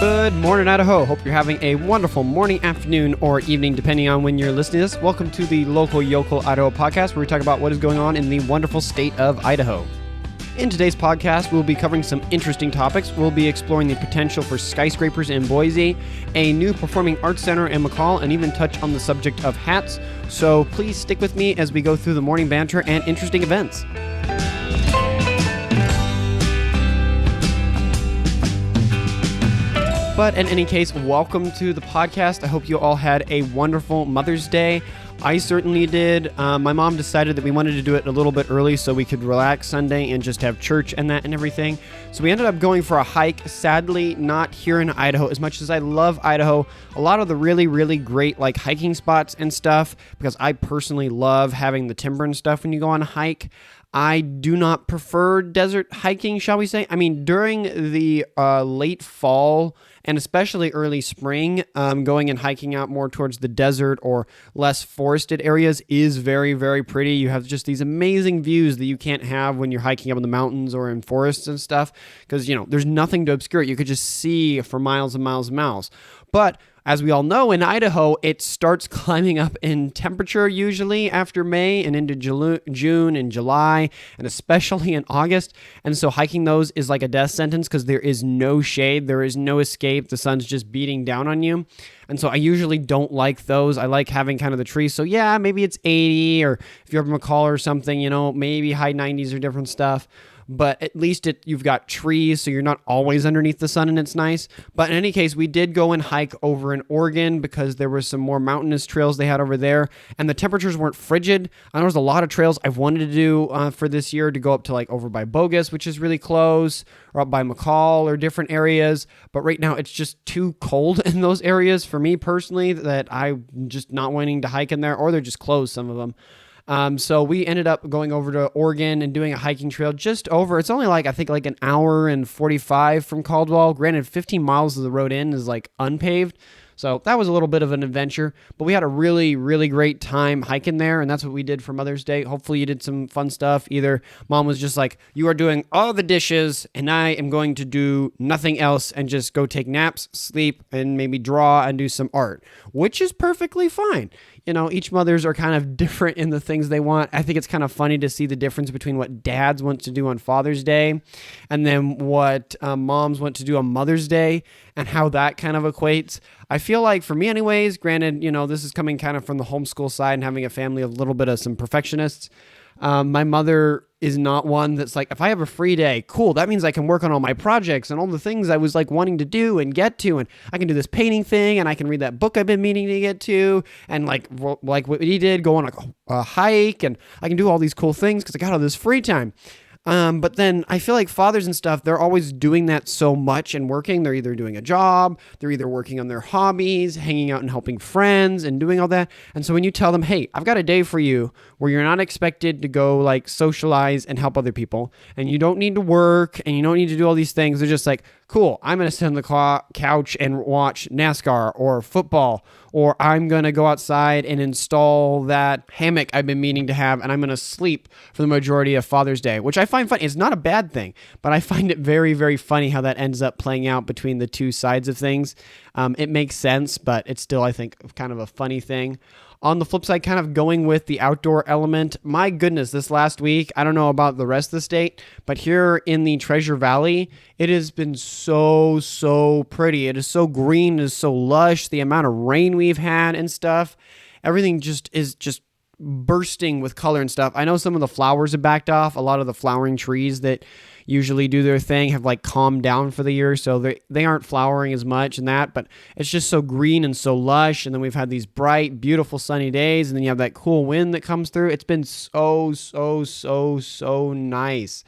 Good morning, Idaho. Hope you're having a wonderful morning, afternoon, or evening, depending on when you're listening to this. Welcome to the Local Yokel Idaho podcast, where we talk about what is going on in the wonderful state of Idaho. In today's podcast, we'll be covering some interesting topics. We'll be exploring the potential for skyscrapers in Boise, a new performing arts center in McCall, and even touch on the subject of hats. So please stick with me as we go through the morning banter and interesting events. But in any case, welcome to the podcast. I hope you all had a wonderful Mother's Day. I certainly did. My mom decided that we wanted to do it a little bit early so we could relax Sunday and just have church and that and everything. So we ended up going for a hike. Sadly, not here in Idaho. As much as I love Idaho, a lot of the really, really great like hiking spots and stuff, because I personally love having the timber and stuff when you go on a hike. I do not prefer desert hiking, shall we say. I mean, during the late fall and especially early spring, going and hiking out more towards the desert or less forested areas is very, very pretty. You have just these amazing views that you can't have when you're hiking up in the mountains or in forests and stuff, because, you know, there's nothing to obscure it. You could just see for miles and miles and miles. But as we all know, in Idaho, it starts climbing up in temperature usually after May and into June and July, and especially in August. And so hiking those is like a death sentence because there is no shade. There is no escape. The sun's just beating down on you. And so I usually don't like those. I like having kind of the trees. So yeah, maybe it's 80, or if you're up in McCall or something, you know, maybe high 90s or different stuff. But at least you've got trees, so you're not always underneath the sun, and it's nice. But in any case, we did go and hike over in Oregon because there were some more mountainous trails they had over there, and the temperatures weren't frigid. And there was a lot of trails I've wanted to do for this year, to go up to like over by Bogus, which is really close, or up by McCall or different areas. But right now, it's just too cold in those areas for me personally that I'm just not wanting to hike in there, or they're just closed, some of them. So we ended up going over to Oregon and doing a hiking trail just over. It's only like, I think like an hour and 45 from Caldwell. Granted, 15 miles of the road in is like unpaved. So that was a little bit of an adventure, but we had a really, really great time hiking there. And that's what we did for Mother's Day. Hopefully you did some fun stuff. Either mom was just like, you are doing all the dishes and I am going to do nothing else and just go take naps, sleep, and maybe draw and do some art, which is perfectly fine. You know, each mothers are kind of different in the things they want. I think it's kind of funny to see the difference between what dads want to do on Father's Day and then what moms want to do on Mother's Day, and how that kind of equates. I feel like for me anyways, granted, you know, this is coming kind of from the homeschool side and having a family of a little bit of some perfectionists. My mother is not one that's like, if I have a free day, cool, that means I can work on all my projects and all the things I was like wanting to do and get to, and I can do this painting thing, and I can read that book I've been meaning to get to, and like what he did, go on like a hike, and I can do all these cool things because I got all this free time. But then I feel like fathers and stuff, they're always doing that so much and working. They're either doing a job, they're either working on their hobbies, hanging out and helping friends and doing all that. And so when you tell them, hey, I've got a day for you where you're not expected to go like socialize and help other people, and you don't need to work and you don't need to do all these things, they're just like, cool, I'm going to sit on the couch and watch NASCAR or football, or I'm going to go outside and install that hammock I've been meaning to have, and I'm going to sleep for the majority of Father's Day, which I find funny. It's not a bad thing, but I find it very, very funny how that ends up playing out between the two sides of things. It makes sense, but it's still, I think, kind of a funny thing. On the flip side, kind of going with the outdoor element, my goodness, this last week, I don't know about the rest of the state, but here in the Treasure Valley, it has been so pretty. It is so green, it is so lush, the amount of rain we've had and stuff, everything just is just bursting with color and stuff. I know some of the flowers have backed off. A lot of the flowering trees that usually do their thing have like calmed down for the year, so they aren't flowering as much and that, but it's just so green and so lush. And then we've had these bright, beautiful sunny days, and then you have that cool wind that comes through. It's been so nice.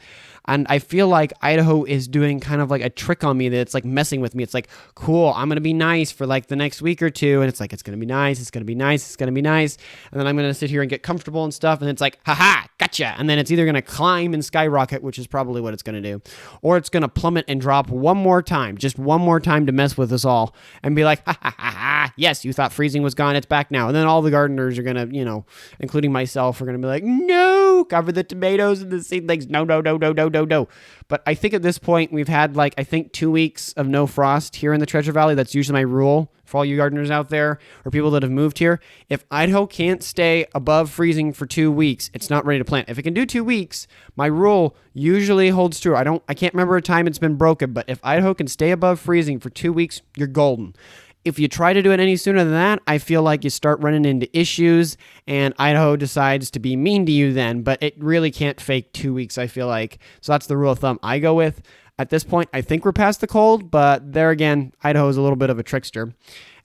And I feel like Idaho is doing kind of like a trick on me, that it's like messing with me. It's like, cool, I'm going to be nice for like the next week or two. And it's like, it's going to be nice. It's going to be nice. It's going to be nice. And then I'm going to sit here and get comfortable and stuff. And it's like, haha, gotcha. And then it's either going to climb and skyrocket, which is probably what it's going to do, or it's going to plummet and drop one more time, just one more time to mess with us all and be like, ha ha ha ha. Yes, you thought freezing was gone. It's back now. And then all the gardeners are going to, you know, including myself, are going to be like, no, no, cover the tomatoes and the seedlings. No, no, no, no, no, no, no. But I think at this point we've had 2 weeks of no frost here in the Treasure Valley. That's usually my rule for all you gardeners out there or people that have moved here. If Idaho can't stay above freezing for 2 weeks, it's not ready to plant. If it can do 2 weeks, my rule usually holds true. I can't remember a time it's been broken, but if Idaho can stay above freezing for 2 weeks, you're golden. If you try to do it any sooner than that, I feel like you start running into issues and Idaho decides to be mean to you then, but it really can't fake 2 weeks, I feel like. So that's the rule of thumb I go with. At this point, I think we're past the cold, but there again, Idaho is a little bit of a trickster.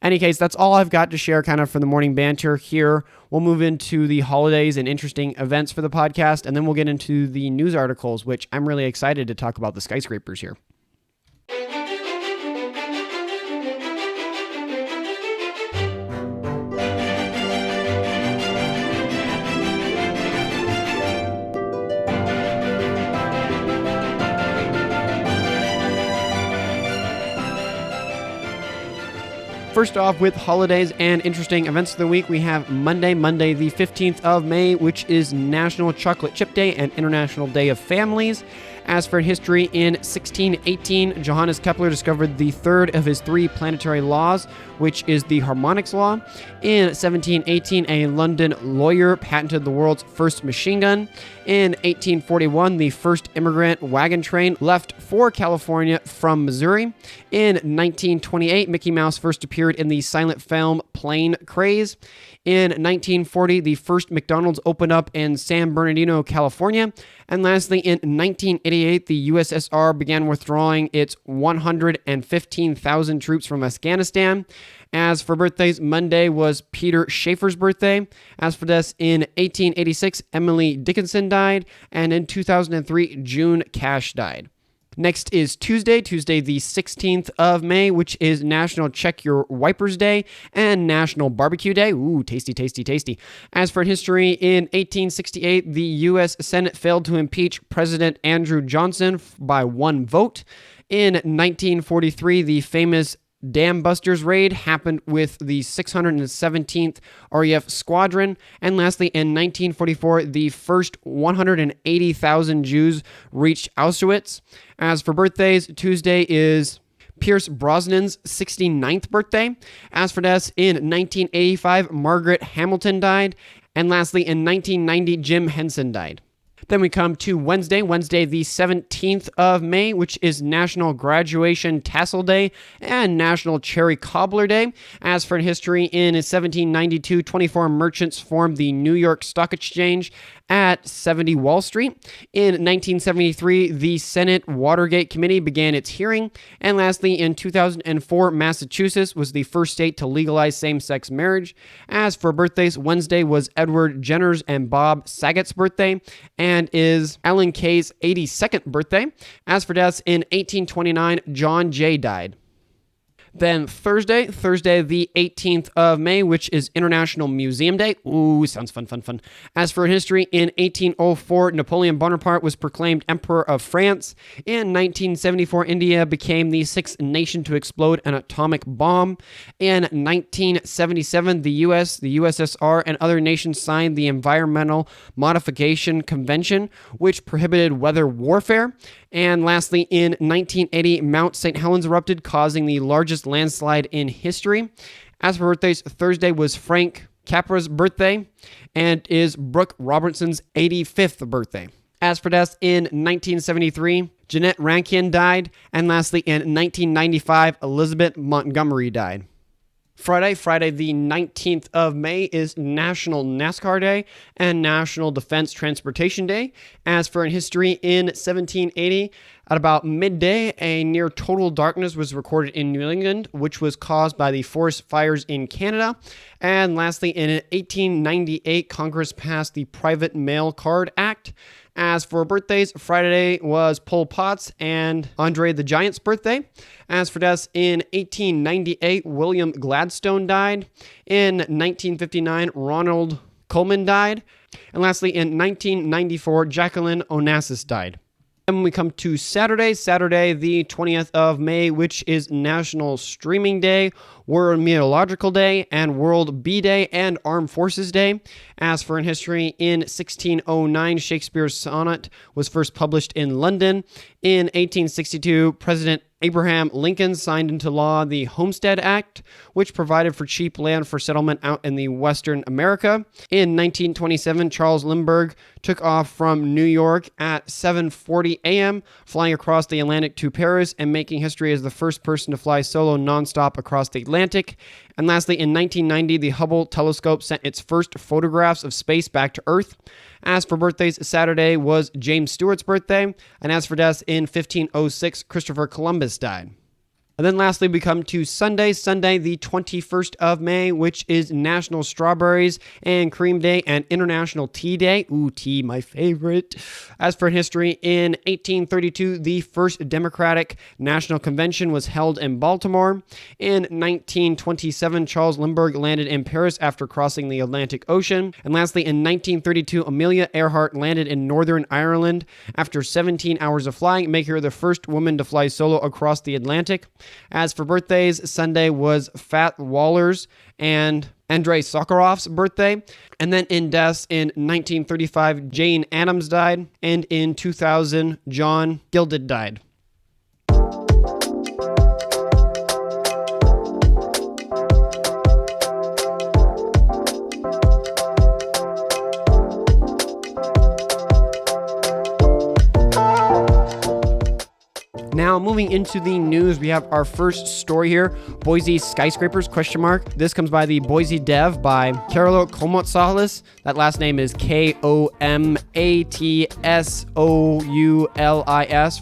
Any case, that's all I've got to share kind of for the morning banter here. We'll move into the holidays and interesting events for the podcast, and then we'll get into the news articles, which I'm really excited to talk about the skyscrapers here. First off, with holidays and interesting events of the week, we have Monday the 15th of May, which is National Chocolate Chip Day and International Day of Families. As for history, in 1618, Johannes Kepler discovered the third of his 3 planetary laws, which is the harmonics law. In 1718, a London lawyer patented the world's first machine gun. In 1841, the first immigrant wagon train left for California from Missouri. In 1928, Mickey Mouse first appeared in the silent film Plane Craze. In 1940, the first McDonald's opened up in San Bernardino, California. And lastly, in 1988, the USSR began withdrawing its 115,000 troops from Afghanistan. As for birthdays, Monday was Peter Schaefer's birthday. As for deaths, in 1886, Emily Dickinson died. And in 2003, June Cash died. Next is Tuesday the 16th of May, which is National Check Your Wipers Day and National Barbecue Day. Ooh, tasty, tasty, tasty. As for history, in 1868, the U.S. Senate failed to impeach President Andrew Johnson by 1 vote. In 1943, the famous Dam Busters raid happened with the 617th RAF Squadron. And lastly, in 1944, the first 180,000 Jews reached Auschwitz. As for birthdays, Tuesday is Pierce Brosnan's 69th birthday. As for deaths, in 1985, Margaret Hamilton died. And lastly, in 1990, Jim Henson died. Then we come to Wednesday the 17th of May, which is National Graduation Tassel Day and National Cherry Cobbler Day. As for history, in 1792, 24 merchants formed the New York Stock Exchange at 70 Wall Street. In 1973, the Senate Watergate Committee began its hearing. And lastly, in 2004, Massachusetts was the first state to legalize same-sex marriage. As for birthdays, Wednesday was Edward Jenner's and Bob Saget's birthday and is Ellen Kay's 82nd birthday. As for deaths, in 1829, John Jay died. Then Thursday the 18th of May, which is International Museum Day. Ooh, sounds fun. As for history, in 1804, Napoleon Bonaparte was proclaimed Emperor of France. In 1974, India became the 6th nation to explode an atomic bomb. In 1977, the US, the USSR, and other nations signed the Environmental Modification Convention, which prohibited weather warfare. And lastly, in 1980, Mount St. Helens erupted, causing the largest landslide in history. As for birthdays, Thursday was Frank Capra's birthday and is Brooke Robertson's 85th birthday. As for deaths, in 1973, Jeanette Rankin died. And lastly, in 1995, Elizabeth Montgomery died. Friday the 19th of May is National NASCAR Day and National Defense Transportation Day. As for in history, in 1780, at about midday, a near total darkness was recorded in New England, which was caused by the forest fires in Canada. And lastly, in 1898, Congress passed the Private Mail Card Act. As for birthdays, Friday was Pol Pot's and Andre the Giant's birthday. As for deaths, in 1898, William Gladstone died. In 1959, Ronald Colman died. And lastly, in 1994, Jacqueline Onassis died. And when we come to Saturday, the 20th of May, which is National Streaming Day, World Meteorological Day, and World Bee Day, and Armed Forces Day. As for in history, in 1609, Shakespeare's sonnet was first published in London. In 1862, President Abraham Lincoln signed into law the Homestead Act, which provided for cheap land for settlement out in the Western America. In 1927, Charles Lindbergh took off from New York at 7:40 a.m., flying across the Atlantic to Paris and making history as the first person to fly solo nonstop across the Atlantic. And lastly, in 1990, the Hubble telescope sent its first photographs of space back to Earth. As for birthdays, Saturday was James Stewart's birthday, and as for deaths, in 1506, Christopher Columbus died. And then lastly, we come to Sunday, the 21st of May, which is National Strawberries and Cream Day and International Tea Day. Ooh, tea, my favorite. As for history, in 1832, the first Democratic National Convention was held in Baltimore. In 1927, Charles Lindbergh landed in Paris after crossing the Atlantic Ocean. And lastly, in 1932, Amelia Earhart landed in Northern Ireland after 17 hours of flying, making her the first woman to fly solo across the Atlantic. As for birthdays, Sunday was Fat Waller's and Andrei Sakharov's birthday. And then in deaths, in 1935, Jane Addams died. And in 2000, John Gilded died. Now, moving into the news, we have our first story here, Boise Skyscrapers, ? This comes by the Boise Dev by Carlo Komotsoulis. That last name is Komatsoulis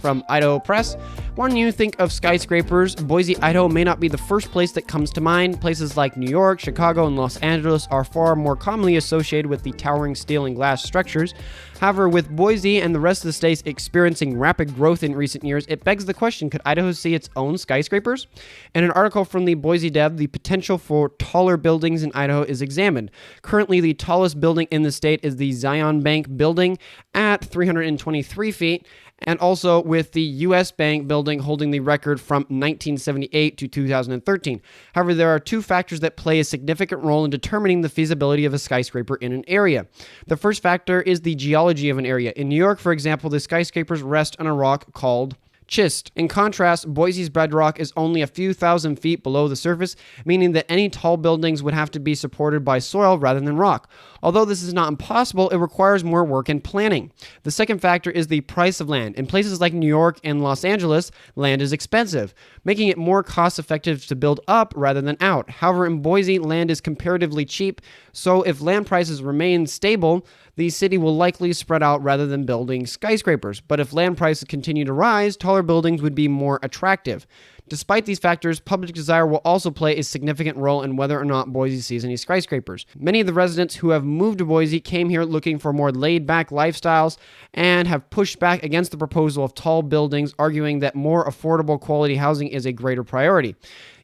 from Idaho Press. When you think of skyscrapers, Boise, Idaho may not be the first place that comes to mind. Places like New York, Chicago, and Los Angeles are far more commonly associated with the towering steel and glass structures. However, with Boise and the rest of the states experiencing rapid growth in recent years, it begs the question, could Idaho see its own skyscrapers? In an article from the Boise Dev, the potential for taller buildings in Idaho is examined. Currently, the tallest building in the state is the Zion Bank building at 323 feet, and also with the U.S. Bank building holding the record from 1978 to 2013. However, there are two factors that play a significant role in determining the feasibility of a skyscraper in an area. The first factor is the geology of an area. In New York, for example, the skyscrapers rest on a rock called schist. In contrast, Boise's bedrock is only a few thousand feet below the surface, meaning that any tall buildings would have to be supported by soil rather than rock. Although this is not impossible, it requires more work and planning. The second factor is the price of land. In places like New York and Los Angeles, land is expensive, making it more cost-effective to build up rather than out. However, in Boise, land is comparatively cheap, so if land prices remain stable, the city will likely spread out rather than building skyscrapers. But if land prices continue to rise, taller buildings would be more attractive. Despite these factors, public desire will also play a significant role in whether or not Boise sees any skyscrapers. Many of the residents who have moved to Boise came here looking for more laid-back lifestyles and have pushed back against the proposal of tall buildings, arguing that more affordable quality housing is a greater priority.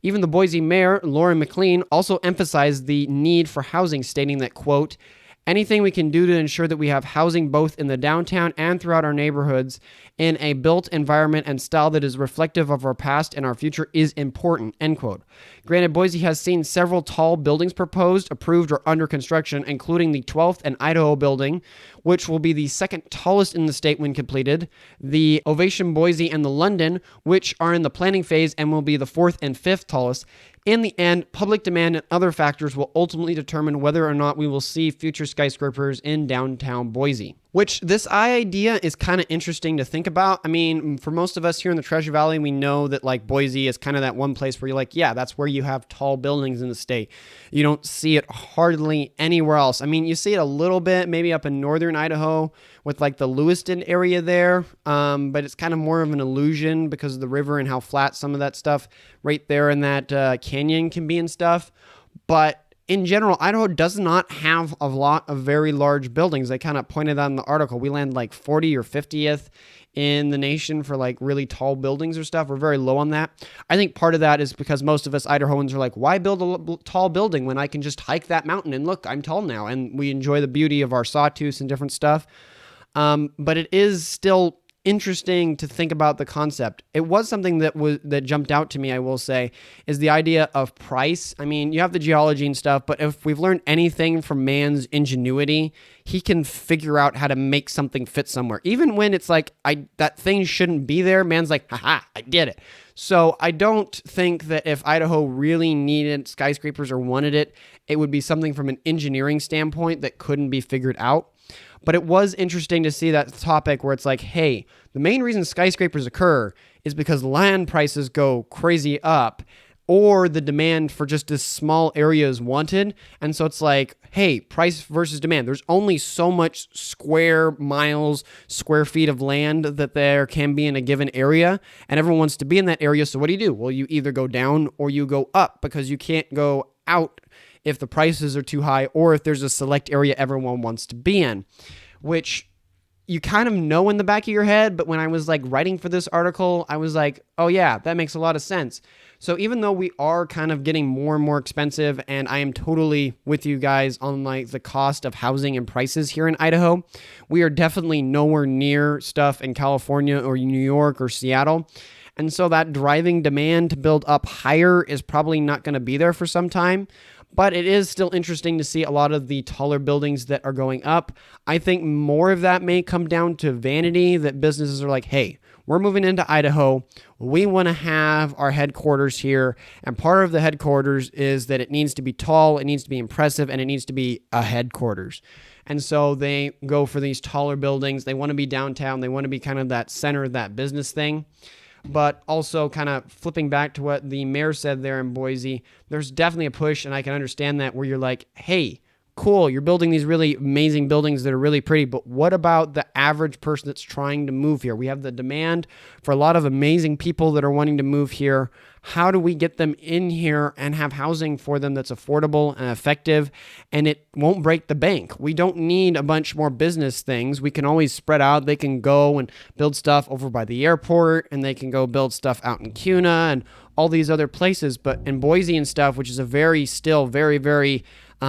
Even the Boise mayor, Lauren McLean, also emphasized the need for housing, stating that, quote, anything we can do to ensure that we have housing both in the downtown and throughout our neighborhoods in a built environment and style that is reflective of our past and our future is important, end quote. Granted, Boise has seen several tall buildings proposed, approved, or under construction, including the 12th and Idaho building, which will be the second tallest in the state when completed, the Ovation Boise and the London, which are in the planning phase and will be the 4th and 5th tallest. In the end, public demand and other factors will ultimately determine whether or not we will see future skyscrapers in downtown Boise. Which, this idea is kind of interesting to think about. I mean, for most of us here in the Treasure Valley, we know that like Boise is kind of that one place where you're like, yeah, that's where you have tall buildings in the state. You don't see it hardly anywhere else. I mean, you see it a little bit, maybe up in northern Idaho with like the Lewiston area there, but it's kind of more of an illusion because of the river and how flat some of that stuff right there in that canyon can be and stuff. But in general, Idaho does not have a lot of very large buildings. They kind of pointed out in the article. We land like 40 or 50th in the nation for like really tall buildings or stuff. We're very low on that. I think part of that is because most of us Idahoans are like, why build a tall building when I can just hike that mountain and look, I'm tall now. And we enjoy the beauty of our sawtooths and different stuff. But it is still interesting to think about the concept. It was something that jumped out to me, I will say, is the idea of price. I mean, you have the geology and stuff, but if we've learned anything from man's ingenuity, he can figure out how to make something fit somewhere. Even when it's like, that thing shouldn't be there, man's like, haha, I did it. So I don't think that if Idaho really needed skyscrapers or wanted it, it would be something from an engineering standpoint that couldn't be figured out. But it was interesting to see that topic where it's like, hey, the main reason skyscrapers occur is because land prices go crazy up, or the demand for just this small area is wanted. And so it's like, hey, price versus demand. There's only so much square miles, square feet of land that there can be in a given area, and everyone wants to be in that area. So what do? Well, you either go down or you go up, because you can't go out if the prices are too high, or if there's a select area everyone wants to be in, which you kind of know in the back of your head. But when I was like writing for this article, I was like, oh yeah, that makes a lot of sense. So even though we are kind of getting more and more expensive, and I am totally with you guys on like the cost of housing and prices here in Idaho, we are definitely nowhere near stuff in California or New York or Seattle. And so that driving demand to build up higher is probably not going to be there for some time. But it is still interesting to see a lot of the taller buildings that are going up. I think more of that may come down to vanity, that businesses are like, hey, we're moving into Idaho. We want to have our headquarters here. And part of the headquarters is that it needs to be tall, it needs to be impressive, and it needs to be a headquarters. And so they go for these taller buildings. They want to be downtown. They want to be kind of that center of that business thing. But also kind of flipping back to what the mayor said there in Boise, there's definitely a push, and I can understand that, where you're like, hey, cool, you're building these really amazing buildings that are really pretty, but what about the average person that's trying to move here? We have the demand for a lot of amazing people that are wanting to move here. How do we get them in here and have housing for them that's affordable and effective, and it won't break the bank? We don't need a bunch more business things. We can always spread out. They can go and build stuff over by the airport, and they can go build stuff out in Kuna and all these other places. But in Boise and stuff, which is a very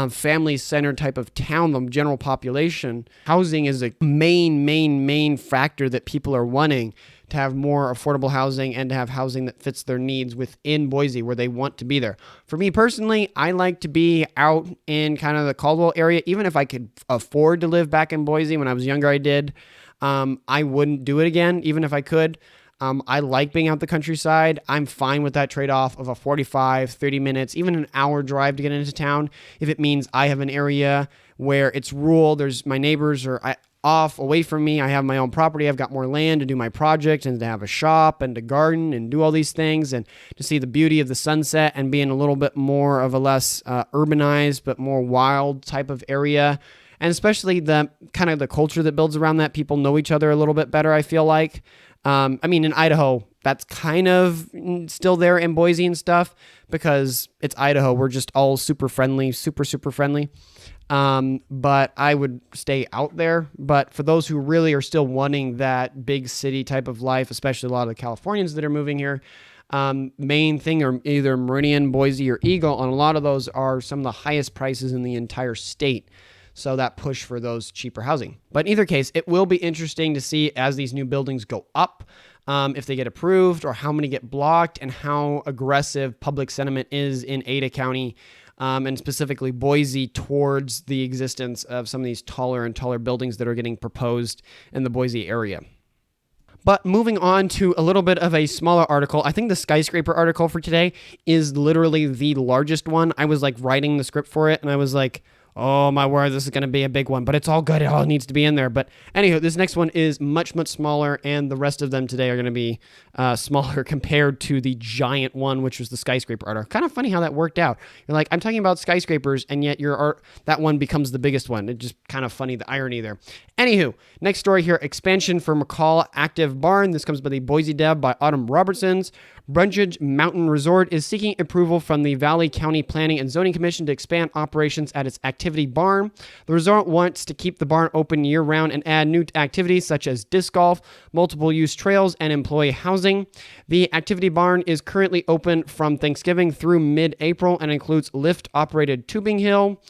family-centered type of town, the general population, housing is a main factor that people are wanting, to have more affordable housing and to have housing that fits their needs within Boise, where they want to be there. For me personally, I like to be out in kind of the Caldwell area. Even if I could afford to live back in Boise, when I was younger, I did. I wouldn't do it again, even if I could. I like being out the countryside. I'm fine with that trade-off of a 45, 30 minutes, even an hour drive to get into town. If it means I have an area where it's rural, there's my neighbors are off away from me, I have my own property, I've got more land to do my project and to have a shop and to garden and do all these things, and to see the beauty of the sunset and be in a little bit more of a less urbanized but more wild type of area. And especially the kind of the culture that builds around that. People know each other a little bit better, I feel like. I mean, in Idaho, that's kind of still there in Boise and stuff, because it's Idaho. We're just all super friendly, super friendly. But I would stay out there. But for those who really are still wanting that big city type of life, especially a lot of the Californians that are moving here, main thing are either Meridian, Boise, or Eagle. And a lot of those are some of the highest prices in the entire state. So that push for those cheaper housing. But in either case, it will be interesting to see as these new buildings go up, if they get approved, or how many get blocked, and how aggressive public sentiment is in Ada County, and specifically Boise, towards the existence of some of these taller and taller buildings that are getting proposed in the Boise area. But moving on to a little bit of a smaller article, I think the skyscraper article for today is literally the largest one. I was like writing the script for it, and I was like, oh my word, this is going to be a big one, but it's all good. It all needs to be in there. But anywho, this next one is much smaller, and the rest of them today are going to be smaller compared to the giant one, which was the skyscraper article. Kind of funny how that worked out. You're like, I'm talking about skyscrapers, and yet that one becomes the biggest one. It's just kind of funny, the irony there. Anywho, next story here, expansion for McCall Active Barn. This comes by the Boise Dev by Autumn Robertsons. Brundage Mountain Resort is seeking approval from the Valley County Planning and Zoning Commission to expand operations at its activity barn. The resort wants to keep the barn open year-round and add new activities such as disc golf, multiple-use trails, and employee housing. The activity barn is currently open from Thanksgiving through mid-April and includes lift-operated tubing hill,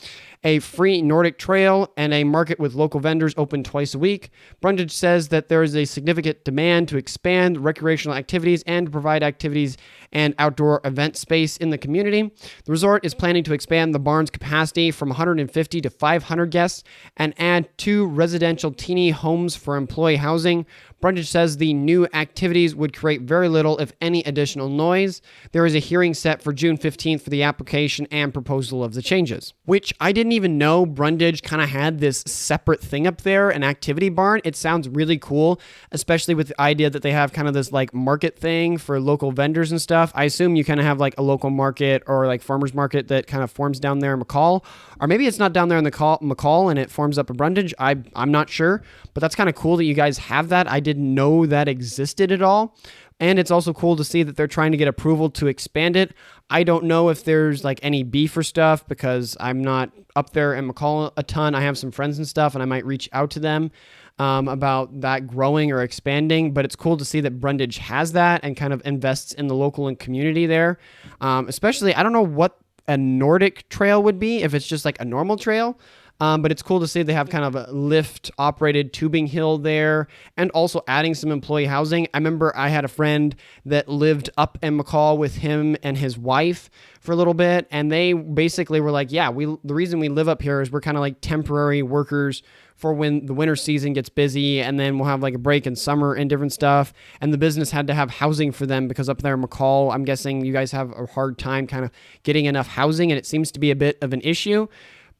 a free Nordic trail, and a market with local vendors open twice a week. Brundage says that there is a significant demand to expand recreational activities and to provide activities and outdoor event space in the community. The resort is planning to expand the barn's capacity from 150 to 500 guests and add 2 residential teeny homes for employee housing. Brundage says the new activities would create very little, if any, additional noise. There is a hearing set for June 15th for the application and proposal of the changes, which I didn't even know Brundage kind of had this separate thing up there, an activity barn. It sounds really cool, especially with the idea that they have kind of this like market thing for local vendors and stuff. I assume you kind of have like a local market or like farmers market that kind of forms down there in McCall, or maybe it's not down there in the McCall and it forms up in Brundage. I'm not sure, but that's kind of cool that you guys have that. I didn't know that existed at all. And it's also cool to see that they're trying to get approval to expand it. I don't know if there's like any beef or stuff because I'm not up there in McCall a ton. I have some friends and stuff, and I might reach out to them about that growing or expanding. But it's cool to see that Brundage has that and kind of invests in the local and community there. Especially, I don't know what a Nordic trail would be if it's just like a normal trail. But it's cool to see they have kind of a lift-operated tubing hill there and also adding some employee housing. I remember I had a friend that lived up in McCall with him and his wife for a little bit, and they basically were like, yeah, the reason we live up here is we're kind of like temporary workers for when the winter season gets busy, and then we'll have like a break in summer and different stuff. And the business had to have housing for them because up there in McCall, I'm guessing you guys have a hard time kind of getting enough housing, and it seems to be a bit of an issue.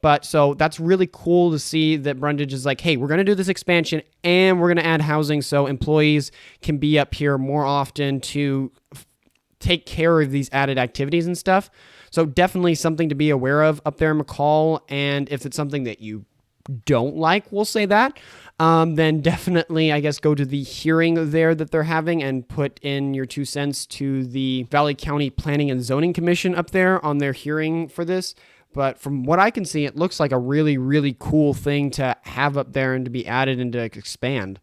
But so that's really cool to see that Brundage is like, hey, we're going to do this expansion and we're going to add housing so employees can be up here more often to take care of these added activities and stuff. So definitely something to be aware of up there in McCall. And if it's something that you don't like, we'll say that, then definitely, I guess, go to the hearing there that they're having and put in your 2 cents to the Valley County Planning and Zoning Commission up there on their hearing for this. But from what I can see, it looks like a really, really cool thing to have up there and to be added and to expand.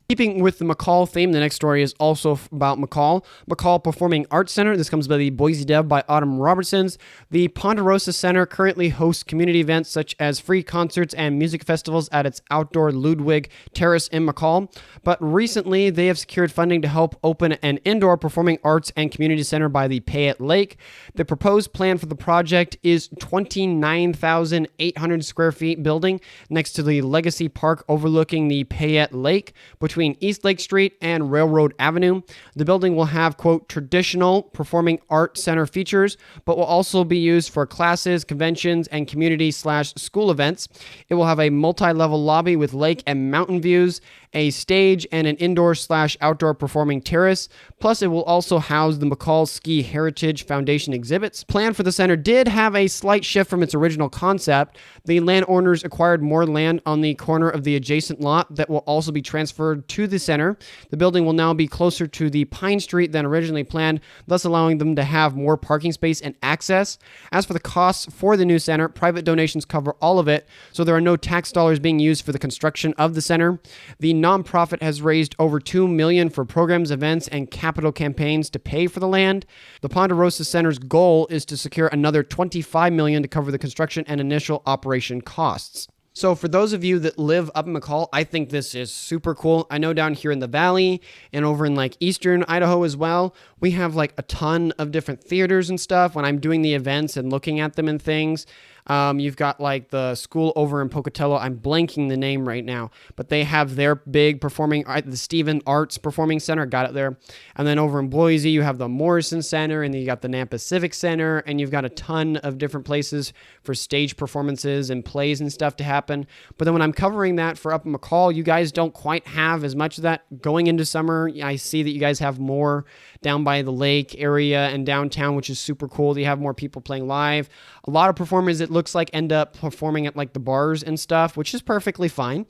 Keeping with the McCall theme, the next story is also about McCall. McCall Performing Arts Center. This comes by the Boise Dev by Autumn Robertsons. The Ponderosa Center currently hosts community events such as free concerts and music festivals at its outdoor Ludwig Terrace in McCall. But recently, they have secured funding to help open an indoor performing arts and community center by the Payette Lake. The proposed plan for the project is 29,800 square feet building next to the Legacy Park overlooking the Payette Lake between East Lake Street and Railroad Avenue. The building will have, quote, traditional performing art center features, but will also be used for classes, conventions, and community/school events. It will have a multi-level lobby with lake and mountain views, a stage, and an indoor/outdoor performing terrace. Plus, it will also house the McCall Ski Heritage Foundation exhibits. Plan for the center did have a slight shift from its original concept. The landowners acquired more land on the corner of the adjacent lot that will also be transferred to the center. The building will now be closer to the Pine Street than originally planned, thus allowing them to have more parking space and access. As for the costs for the new center, private donations cover all of it, so there are no tax dollars being used for the construction of the center. The nonprofit has raised over $2 million for programs, events, and capital campaigns to pay for the land. The Ponderosa Center's goal is to secure another $25 million to cover the construction and initial operation costs. So for those of you that live up in McCall, I think this is super cool. I know down here in the valley and over in like eastern Idaho as well, we have like a ton of different theaters and stuff when I'm doing the events and looking at them and things. You've got like the school over in Pocatello. I'm blanking the name right now, but they have their big the Stephen Arts Performing Center. Got it there. And then over in Boise, you have the Morrison Center, and then you got the Nampa Civic Center, and you've got a ton of different places for stage performances and plays and stuff to happen. But then when I'm covering that for up in McCall, you guys don't quite have as much of that going into summer. I see that you guys have more down by the lake area and downtown, which is super cool. You have more people playing live. A lot of performers, it looks like, end up performing at like the bars and stuff, which is perfectly fine.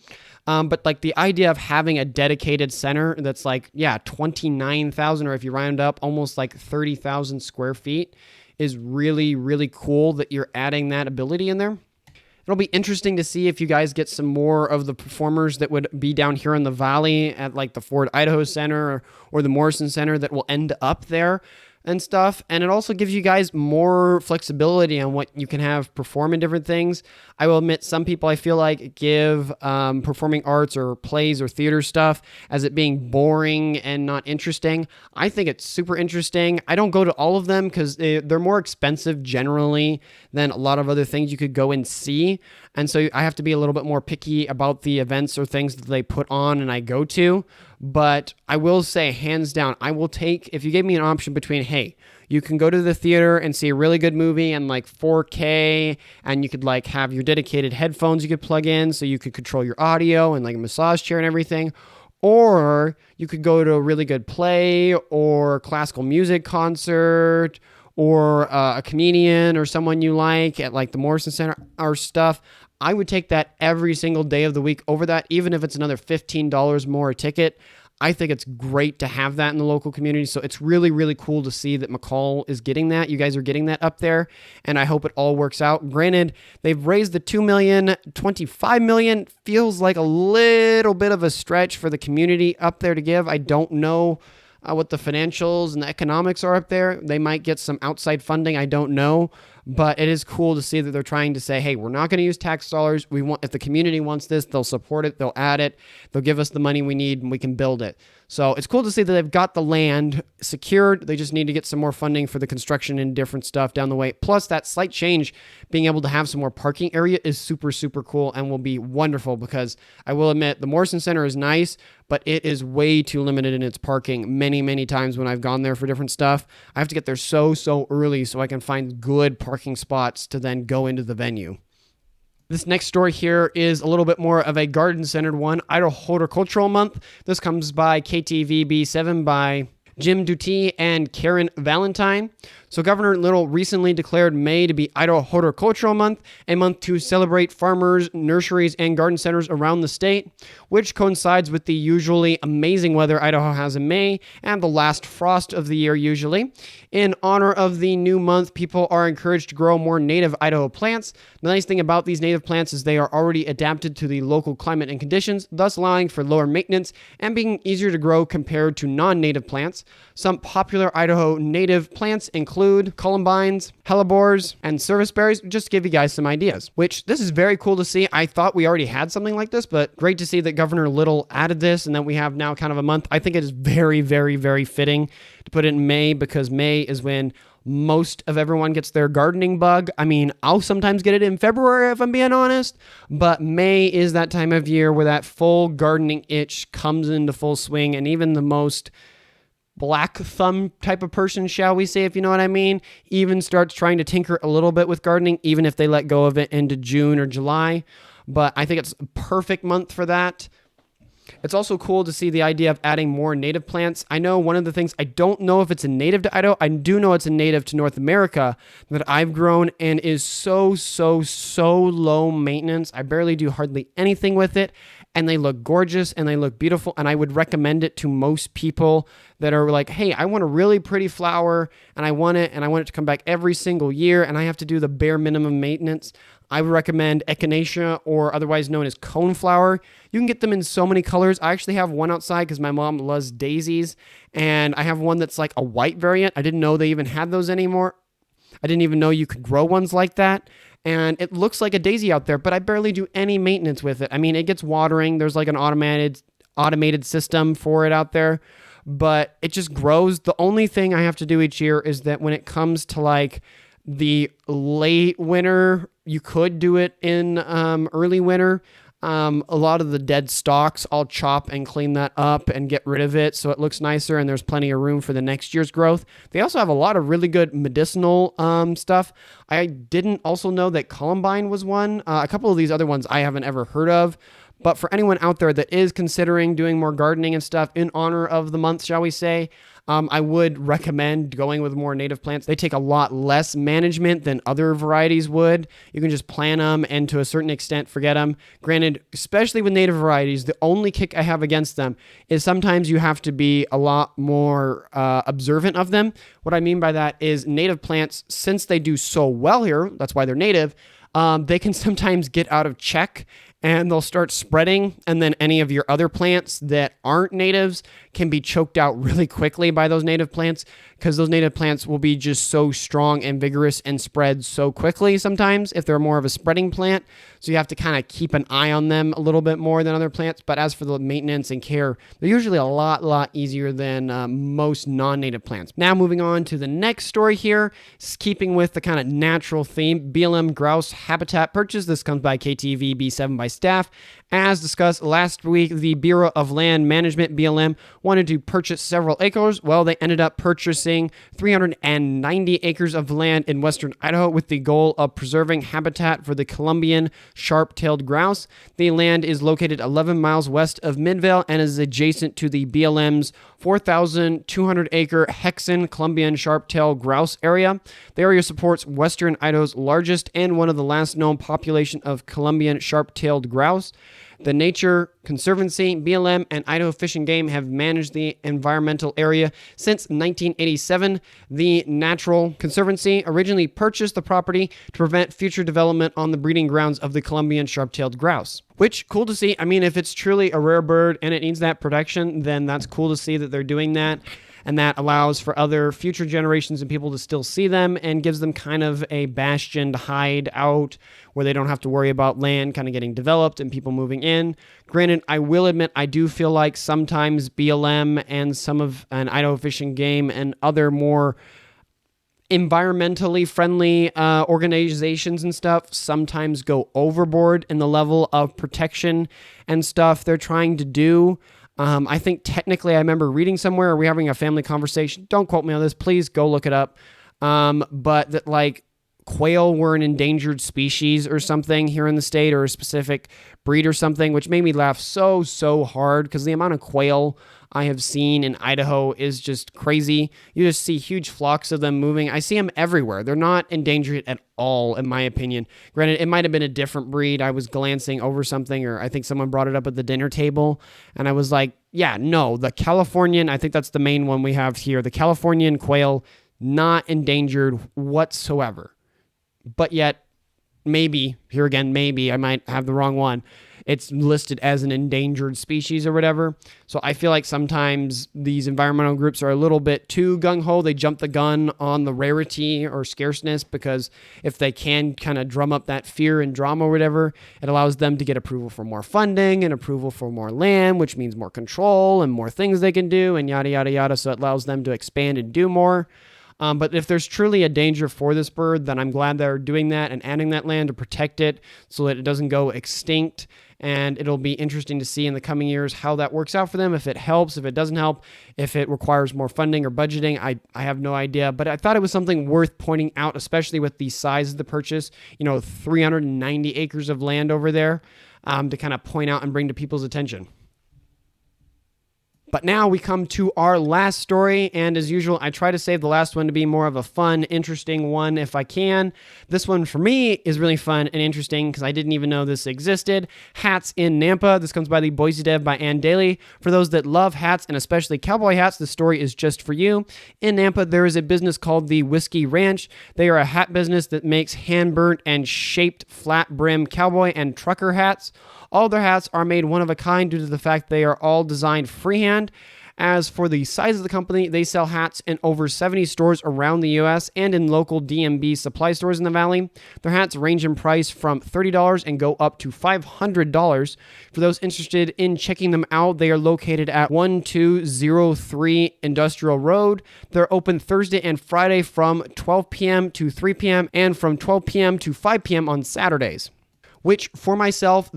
But like the idea of having a dedicated center that's like, 29,000, or if you round up, almost like 30,000 square feet is really, really cool that you're adding that ability in there. It'll be interesting to see if you guys get some more of the performers that would be down here in the valley at like the Ford Idaho Center or the Morrison Center that will end up there. and stuff. And it also gives you guys more flexibility on what you can have perform in different things. I will admit, some people I feel like give performing arts or plays or theater stuff as it being boring and not interesting. I think it's super interesting. I don't go to all of them because they're more expensive generally than a lot of other things you could go and see. And so I have to be a little bit more picky about the events or things that they put on and I go to. But I will say, hands down, I will take, if you gave me an option between, hey, you can go to the theater and see a really good movie and like 4K, and you could like have your dedicated headphones you could plug in so you could control your audio and like a massage chair and everything. Or you could go to a really good play or classical music concert or a comedian or someone you like at like the Morrison Center or stuff. I would take that every single day of the week over that, even if it's another $15 more a ticket. I think it's great to have that in the local community. So it's really, really cool to see that McCall is getting that. You guys are getting that up there, and I hope it all works out. Granted, they've raised the $2 million, $25 million feels like a little bit of a stretch for the community up there to give. I don't know what the financials and the economics are up there. They might get some outside funding. I don't know. But it is cool to see that they're trying to say, hey, we're not going to use tax dollars. If the community wants this, they'll support it. They'll add it. They'll give us the money we need and we can build it. So it's cool to see that they've got the land secured. They just need to get some more funding for the construction and different stuff down the way. Plus that slight change, being able to have some more parking area is super, super cool and will be wonderful, because I will admit the Morrison Center is nice, but it is way too limited in its parking. Many, many times when I've gone there for different stuff, I have to get there so early so I can find good parking spots to then go into the venue. This next story here is a little bit more of a garden-centered one. Idaho Horticultural Month. This comes by KTVB7 by Jim Duty and Karen Valentine. So Governor Little recently declared May to be Idaho Horticultural Month, a month to celebrate farmers, nurseries, and garden centers around the state, which coincides with the usually amazing weather Idaho has in May and the last frost of the year usually. In honor of the new month, people are encouraged to grow more native Idaho plants. The nice thing about these native plants is they are already adapted to the local climate and conditions, thus allowing for lower maintenance and being easier to grow compared to non-native plants. Some popular Idaho native plants include columbines, hellebores, and serviceberries, just to give you guys some ideas, which this is very cool to see. I thought we already had something like this, but great to see that Governor Little added this and that we have now kind of a month. I think it is very, very, very fitting to put it in May, because May is when most of everyone gets their gardening bug. I mean, I'll sometimes get it in February if I'm being honest, but May is that time of year where that full gardening itch comes into full swing, and even the most black thumb type of person, shall we say, if you know what I mean, even starts trying to tinker a little bit with gardening, even if they let go of it into June or July. But I think it's a perfect month for that. It's also cool to see the idea of adding more native plants. I know one of the things, I don't know if it's a native to Idaho. I do know it's a native to North America that I've grown and is so low maintenance. I barely do hardly anything with it. And they look gorgeous and they look beautiful. And I would recommend it to most people that are like, hey, I want a really pretty flower and I want it to come back every single year and I have to do the bare minimum maintenance. I would recommend echinacea, or otherwise known as coneflower. You can get them in so many colors. I actually have one outside because my mom loves daisies, and I have one that's like a white variant. I didn't know they even had those anymore. I didn't even know you could grow ones like that. And it looks like a daisy out there, but I barely do any maintenance with it. I mean, it gets watering. There's like an automated system for it out there, but it just grows. The only thing I have to do each year is that when it comes to like the late winter, you could do it in early winter. A lot of the dead stalks, I'll chop and clean that up and get rid of it so it looks nicer and there's plenty of room for the next year's growth. They also have a lot of really good medicinal stuff. I didn't also know that columbine was one. A couple of these other ones I haven't ever heard of. But for anyone out there that is considering doing more gardening and stuff in honor of the month, shall we say, I would recommend going with more native plants. They take a lot less management than other varieties would. You can just plant them and to a certain extent forget them. Granted, especially with native varieties, the only kick I have against them is sometimes you have to be a lot more observant of them. What I mean by that is native plants, since they do so well here, that's why they're native, they can sometimes get out of check and they'll start spreading, and then any of your other plants that aren't natives can be choked out really quickly by those native plants, because those native plants will be just so strong and vigorous and spread so quickly sometimes if they're more of a spreading plant. So you have to kind of keep an eye on them a little bit more than other plants. But as for the maintenance and care, they're usually a lot easier than most non-native plants. Now moving on to the next story here, keeping with the kind of natural theme, BLM grouse habitat purchase. This comes by KTV B7 by staff. As discussed last week, the Bureau of Land Management, BLM, wanted to purchase several acres. Well, they ended up purchasing 390 acres of land in western Idaho with the goal of preserving habitat for the Columbian sharp-tailed grouse. The land is located 11 miles west of Midvale and is adjacent to the BLM's 4,200-acre Hexen Columbian sharp-tailed grouse area. The area supports western Idaho's largest and one of the last known population of Columbian sharp-tailed grouse. The Nature Conservancy, BLM, and Idaho Fish and Game have managed the environmental area since 1987. The Natural Conservancy originally purchased the property to prevent future development on the breeding grounds of the Columbian sharp-tailed grouse. Which, cool to see. I mean, if it's truly a rare bird and it needs that protection, then that's cool to see that they're doing that. And that allows for other future generations and people to still see them and gives them kind of a bastion to hide out where they don't have to worry about land kind of getting developed and people moving in. Granted, I will admit, I do feel like sometimes BLM and some of an Idaho Fish and Game and other more environmentally friendly organizations and stuff sometimes go overboard in the level of protection and stuff they're trying to do. I think technically I remember reading somewhere, or we having a family conversation, don't quote me on this, please go look it up, but that like quail were an endangered species or something here in the state, or a specific breed or something, which made me laugh so hard because the amount of quail I have seen in Idaho is just crazy. You just see huge flocks of them moving. I see them everywhere. They're not endangered at all, in my opinion. Granted, it might have been a different breed. I was glancing over something, or I think someone brought it up at the dinner table, and I was like, yeah, no, the Californian, I think that's the main one we have here. The Californian quail, not endangered whatsoever. But yet, maybe, here again, maybe I might have the wrong one. It's listed as an endangered species or whatever. So I feel like sometimes these environmental groups are a little bit too gung-ho. They jump the gun on the rarity or scarceness, because if they can kind of drum up that fear and drama or whatever, it allows them to get approval for more funding and approval for more land, which means more control and more things they can do and yada, yada, yada. So it allows them to expand and do more. But if there's truly a danger for this bird, then I'm glad they're doing that and adding that land to protect it so that it doesn't go extinct. And it'll be interesting to see in the coming years how that works out for them, if it helps, if it doesn't help, if it requires more funding or budgeting. I have no idea, but I thought it was something worth pointing out, especially with the size of the purchase, 390 acres of land over there, to kind of point out and bring to people's attention. But now we come to our last story, and as usual, I try to save the last one to be more of a fun, interesting one if I can. This one for me is really fun and interesting because I didn't even know this existed. Hats in Nampa. This comes by the Boise Dev by Ann Daly. For those that love hats, and especially cowboy hats, the story is just for you. In Nampa, there is a business called the Whiskey Ranch. They are a hat business that makes hand-burnt and shaped flat-brim cowboy and trucker hats. All their hats are made one of a kind due to the fact they are all designed freehand. As for the size of the company, they sell hats in over 70 stores around the U.S. and in local DMB supply stores in the Valley. Their hats range in price from $30 and go up to $500. For those interested in checking them out, they are located at 1203 Industrial Road. They're open Thursday and Friday from 12 p.m. to 3 p.m. and from 12 p.m. to 5 p.m. on Saturdays. Which, for myself,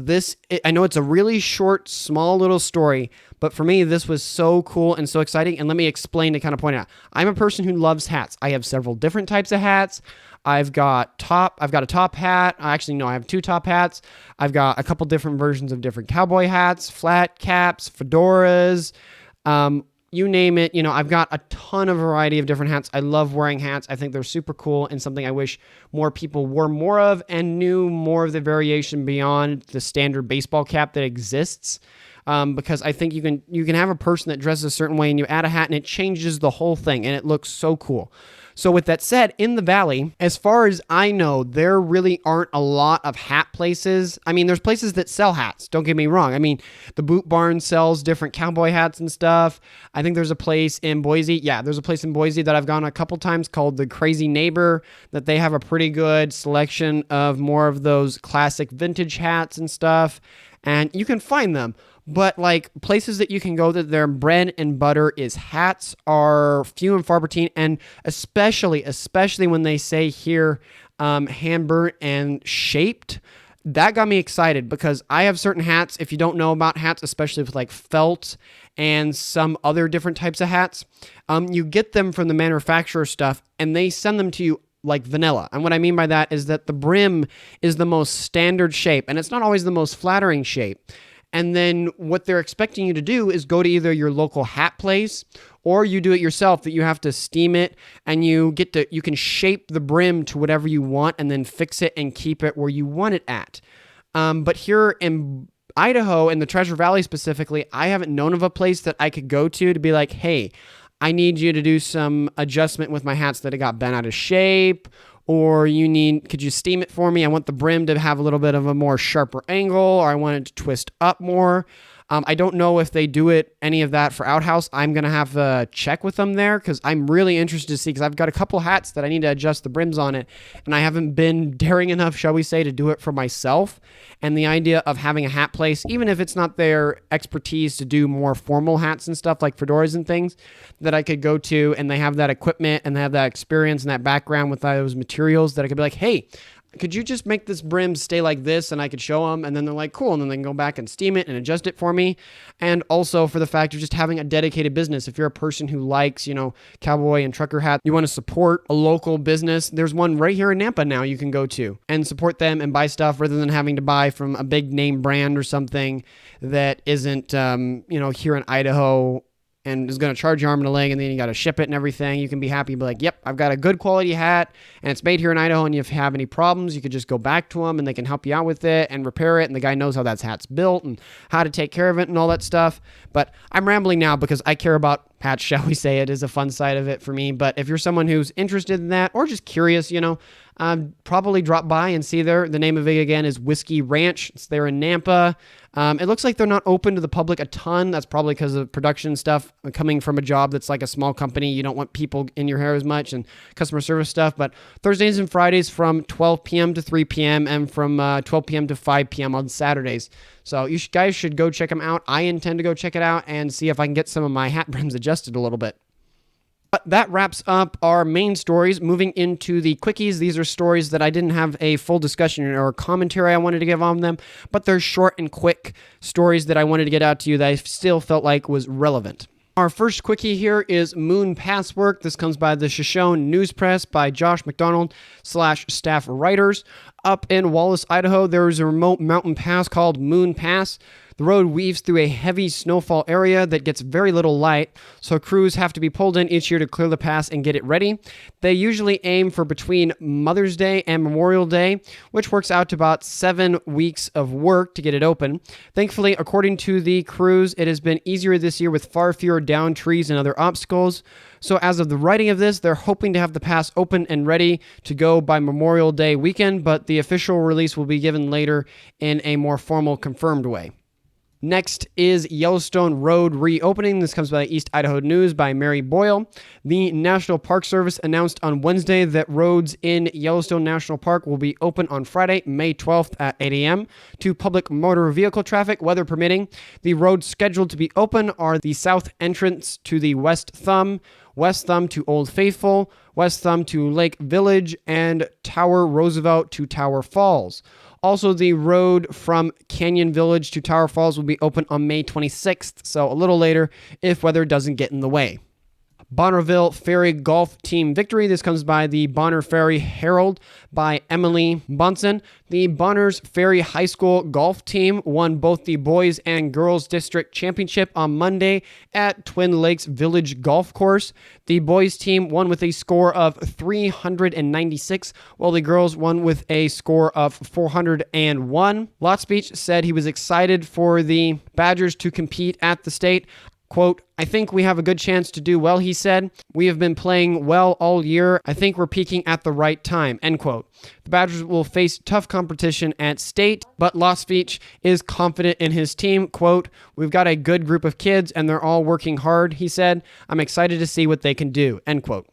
I know it's a really short, small little story, but for me, this was so cool and so exciting. And let me explain to kind of point out. I'm a person who loves hats. I have several different types of hats. I've got a top hat. Actually, no, I have two top hats. I've got a couple different versions of different cowboy hats, flat caps, fedoras, you name it. I've got a ton of variety of different hats. I love wearing hats. I think they're super cool and something I wish more people wore more of and knew more of the variation beyond the standard baseball cap that exists. Because I think you can have a person that dresses a certain way and you add a hat and it changes the whole thing and it looks so cool. So with that said, in the valley, as far as I know, there really aren't a lot of hat places. I mean, there's places that sell hats, don't get me wrong. I mean, the Boot Barn sells different cowboy hats and stuff. I think there's a place in Boise. Yeah, there's a place in Boise that I've gone a couple times called the Crazy Neighbor, that they have a pretty good selection of more of those classic vintage hats and stuff. And you can find them. But like places that you can go that their bread and butter is hats are few and far between, and especially when they say here hand-burnt and shaped, that got me excited because I have certain hats. If you don't know about hats, especially with like felt and some other different types of hats, you get them from the manufacturer stuff and they send them to you like vanilla. And what I mean by that is that the brim is the most standard shape and it's not always the most flattering shape. And then what they're expecting you to do is go to either your local hat place or you do it yourself, that you have to steam it and you can shape the brim to whatever you want and then fix it and keep it where you want it at. But here in Idaho, in the Treasure Valley specifically, I haven't known of a place that I could go to be like, hey, I need you to do some adjustment with my hats that it got bent out of shape, or could you steam it for me? I want the brim to have a little bit of a more sharper angle, or I want it to twist up more. I don't know if they do any of that for Outhouse. I'm going to have to check with them there because I'm really interested to see, because I've got a couple hats that I need to adjust the brims on it, and I haven't been daring enough, shall we say, to do it for myself. And the idea of having a hat place, even if it's not their expertise to do more formal hats and stuff like fedoras and things, that I could go to and they have that equipment and they have that experience and that background with those materials, that I could be like, hey, could you just make this brim stay like this? And I could show them, and then they're like, cool. And then they can go back and steam it and adjust it for me. And also for the fact of just having a dedicated business. If you're a person who likes, cowboy and trucker hat, you want to support a local business, there's one right here in Nampa now you can go to and support them and buy stuff rather than having to buy from a big name brand or something that isn't, here in Idaho and is going to charge you arm and a leg, and then you got to ship it and everything. You can be happy, be like, yep, I've got a good quality hat and it's made here in Idaho, and if you have any problems, you could just go back to them and they can help you out with it and repair it, and the guy knows how that hat's built and how to take care of it and all that stuff. But I'm rambling now because I care about hats, shall we say. It is a fun side of it for me. But if you're someone who's interested in that or just curious, probably drop by and see there. The name of it again is Whiskey Ranch. It's there in Nampa. It looks like they're not open to the public a ton. That's probably because of production stuff coming from a job that's like a small company. You don't want people in your hair as much and customer service stuff. But Thursdays and Fridays from 12 p.m. to 3 p.m. and from 12 p.m. to 5 p.m. on Saturdays. So you guys should go check them out. I intend to go check it out and see if I can get some of my hat brims adjusted a little bit. But that wraps up our main stories. Moving into the quickies, these are stories that I didn't have a full discussion or commentary I wanted to give on them, but they're short and quick stories that I wanted to get out to you that I still felt like was relevant. Our first quickie here is Moon Pass work. This comes by the Shoshone News Press by Josh McDonald /staff writers. Up in Wallace, Idaho, there is a remote mountain pass called Moon Pass. The road weaves through a heavy snowfall area that gets very little light, so crews have to be pulled in each year to clear the pass and get it ready. They usually aim for between Mother's Day and Memorial Day, which works out to about 7 weeks of work to get it open. Thankfully, according to the crews, it has been easier this year with far fewer downed trees and other obstacles. So as of the writing of this, they're hoping to have the pass open and ready to go by Memorial Day weekend, but the official release will be given later in a more formal, confirmed way. Next is Yellowstone Road reopening. This comes by East Idaho News by Mary Boyle. The National Park Service announced on Wednesday that roads in Yellowstone National Park will be open on Friday, May 12th at 8 a.m. to public motor vehicle traffic, weather permitting. The roads scheduled to be open are the south entrance to the West Thumb to Old Faithful, West Thumb to Lake Village, and Tower Roosevelt to Tower Falls. Also, the road from Canyon Village to Tower Falls will be open on May 26th, so a little later if weather doesn't get in the way. Bonneville Ferry Golf Team victory. This comes by the Bonner Ferry Herald by Emily Bunson. The Bonners Ferry High School golf team won both the boys and girls district championship on Monday at Twin Lakes Village Golf Course. The boys team won with a score of 396, while the girls won with a score of 401. Lotspeech said he was excited for the Badgers to compete at the state. Quote, I think we have a good chance to do well, he said. We have been playing well all year. I think we're peaking at the right time, end quote. The Badgers will face tough competition at state, but Losvich is confident in his team. Quote, we've got a good group of kids and they're all working hard, he said. I'm excited to see what they can do, end quote.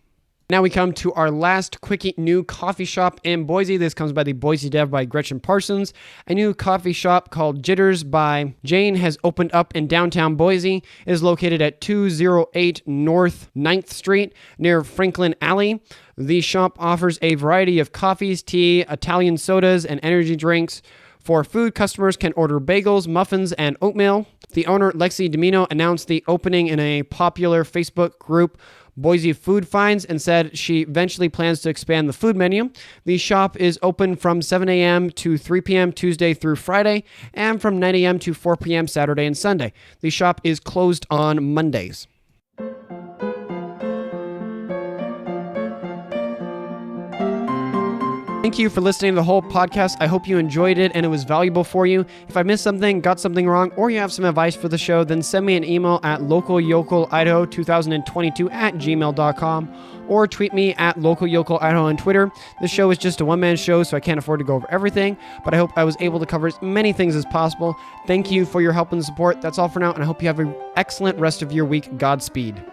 Now we come to our last Quickie new coffee shop in Boise. This comes by the Boise Dev by Gretchen Parsons. A new coffee shop called Jitters by Jane has opened up in downtown Boise. It is located at 208 North 9th Street near Franklin Alley. The shop offers a variety of coffees, tea, Italian sodas, and energy drinks. For food, customers can order bagels, muffins, and oatmeal. The owner, Lexi Domino, announced the opening in a popular Facebook group, Boise Food Finds, and said she eventually plans to expand the food menu. The shop is open from 7 a.m. to 3 p.m. Tuesday through Friday, and from 9 a.m. to 4 p.m. Saturday and Sunday. The shop is closed on Mondays. Thank you for listening to the whole podcast. I hope you enjoyed it and it was valuable for you. If I missed something, got something wrong, or you have some advice for the show, then send me an email at localyokelidaho2022@gmail.com or tweet me at localyokelidaho on Twitter. This show is just a one-man show, so I can't afford to go over everything, but I hope I was able to cover as many things as possible. Thank you for your help and support. That's all for now, and I hope you have an excellent rest of your week. Godspeed.